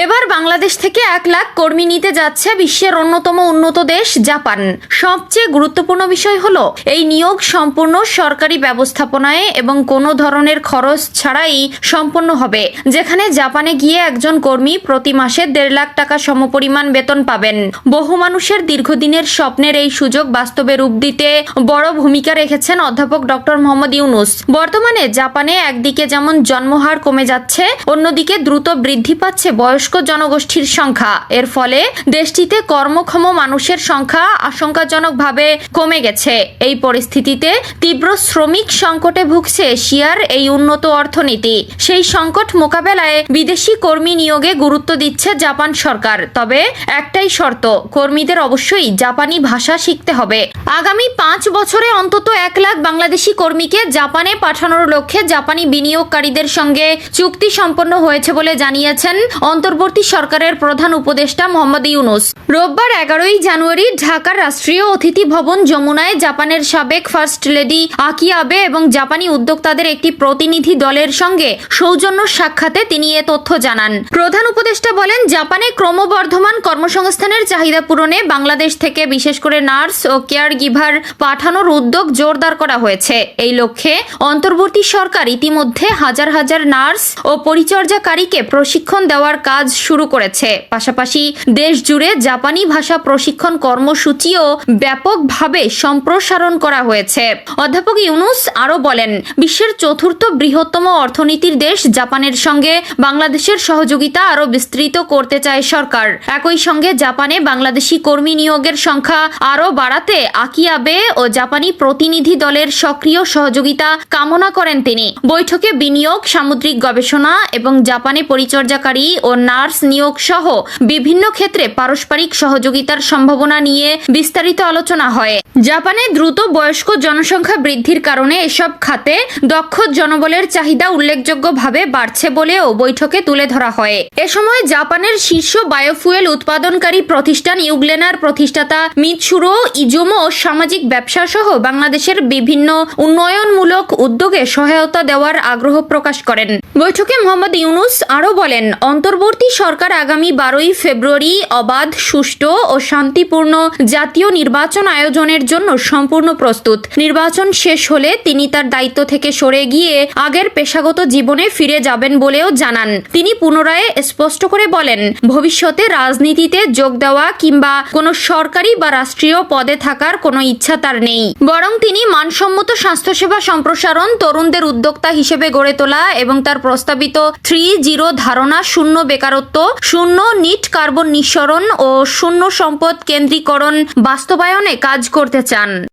এবার বাংলাদেশ থেকে 1 লাখ কর্মী নিতে যাচ্ছে বিশ্বের অন্যতম উন্নত দেশ জাপান। সবচেয়ে গুরুত্বপূর্ণ বিষয় হলো এই নিয়োগ সম্পূর্ণ সরকারি ব্যবস্থাপনায় এবং কোনো ধরনের খরচ ছাড়াই সম্পন্ন হবে, যেখানে জাপানে গিয়ে একজন কর্মী প্রতি মাসে 1.5 লাখ টাকা সমপরিমাণ বেতন পাবেন। বহু মানুষের দীর্ঘদিনের স্বপ্নের এই সুযোগ বাস্তবে রূপ দিতে বড় ভূমিকা রেখেছেন অধ্যাপক ডক্টর মোহাম্মদ ইউনুস। বর্তমানে জাপানে একদিকে যেমন জন্মহার কমে যাচ্ছে, অন্যদিকে দ্রুত বৃদ্ধি পাচ্ছে বয়স্ক জনগোষ্ঠীর সংখ্যা। এর ফলে দেশটিতে কর্মক্ষম মানুষের সংখ্যা আশঙ্কাজনকভাবে কমে গেছে। এই পরিস্থিতিতে তীব্র শ্রমিক সংকটে ভুগছে এশিয়ার এই উন্নত অর্থনীতি। সেই সংকট মোকাবেলায় বিদেশি কর্মী নিয়োগে গুরুত্ব দিচ্ছে জাপান সরকার। তবে একটাই শর্ত, কর্মীদের অবশ্যই জাপানি ভাষা শিখতে হবে। আগামী 5 বছরে অন্তত 1 লাখ বাংলাদেশি কর্মীকে জাপানে পাঠানোর লক্ষ্যে জাপানি বিনিয়োগকারীদের সঙ্গে চুক্তি সম্পন্ন হয়েছে বলে জানিয়েছেন অন্তর্বর্তী সরকারের প্রধান উপদেষ্টা মোহাম্মদ ইউনুস। রোববার 11ই জানুয়ারি ঢাকার রাষ্ট্রীয় অতিথি ভবন যমুনায় জাপানের সাবেক ফার্স্ট লেডি আকি আবে এবং জাপানি উদ্যোক্তাদের একটি প্রতিনিধি দলের সঙ্গে সৌজন্য সাক্ষাতে তিনি এ তথ্য জানান। প্রধান উপদেষ্টা বলেন, জাপানে ক্রমবর্ধমান কর্মসংস্থানের চাহিদা পূরণে বাংলাদেশ থেকে বিশেষ করে নার্স ও কেয়ার গিভার পাঠানোর উদ্যোগ জোরদার করা হয়েছে। এই লক্ষ্যে অন্তর্বর্তী সরকার ইতিমধ্যে হাজার হাজার নার্স ও পরিচর্যাকারীকে প্রশিক্ষণ দেওয়ার কাজ শুরু করেছে। পাশাপাশি দেশ জুড়ে জাপানি ভাষা প্রশিক্ষণ কর্মসূচিও ব্যাপকভাবে সম্প্রসারণ করা হয়েছে। অধ্যাপক ইউনুস আরও বলেন, বিশ্বের 4র্থ বৃহত্তম অর্থনীতির দেশ জাপানের সঙ্গে বাংলাদেশের সহযোগিতা আরও বিস্তৃত করতে চায় সরকার। একই সঙ্গে জাপানে বাংলাদেশি কর্মী নিয়োগের সংখ্যা আরও বাড়াতে আকি আবে ও জাপানি প্রতিনিধি দলের সক্রিয় সহযোগিতা কামনা করেন তিনি। বৈঠকে বিনিয়োগ, সামুদ্রিক গবেষণা এবং জাপানে পরিচর্যাকারী ও নার্স নিয়োগ সহ বিভিন্ন ক্ষেত্রে পারস্পরিক সহযোগিতার সম্ভাবনা নিয়ে বিস্তারিত আলোচনা হয়। জাপানে দ্রুত বয়স্ক জনসংখ্যা বৃদ্ধির কারণে এসব খাতে দক্ষ জনবলের চাহিদা উল্লেখযোগ্যভাবে বাড়ছে বলেও বৈঠকে তুলে ধরা হয়। এ সময় জাপানের শীর্ষ বায়োফুয়েল উৎপাদনকারী প্রতিষ্ঠান ইউগ্লেনার প্রতিষ্ঠাতা মিৎসুরো ইজুমো সামাজিক ব্যবসা সহ বাংলাদেশের বিভিন্ন উন্নয়নমূলক উদ্যোগে সহায়তা দেওয়ার আগ্রহ প্রকাশ করেন। বৈঠকে মোহাম্মদ ইউনুস আরও বলেন, অন্তর্বর্তী সরকার আগামী 12ই ফেব্রুয়ারি অবাধ, সুষ্ঠু ও শান্তিপূর্ণ জাতীয় নির্বাচন আয়োজনের জন্য সম্পূর্ণ প্রস্তুত। নির্বাচন শেষ হলে তিনি তার দায়িত্ব থেকে সরে গিয়ে আগের পেশাগত জীবনে ফিরে যাবেন বলেও জানান। তিনি পুনরায় স্পষ্ট করে বলেন, ভবিষ্যতে রাজনীতিতে যোগ দেওয়া কিংবা কোনো সরকারি বা রাষ্ট্রীয় পদে থাকার কোনো ইচ্ছা তার নেই। বরং তিনি মানসম্মত স্বাস্থ্যসেবা সম্প্রসারণ, তরুণদের উদ্যোক্তা হিসেবে গড়ে তোলা এবং তার প্রস্তাবিত 3-0 ধারণা, শূন্য বেকারত্ব, শূন্য নিট কার্বন নিঃসরণ ও শূন্য সম্পদ কেন্দ্রীকরণ বাস্তবায়নে কাজ করতে চান।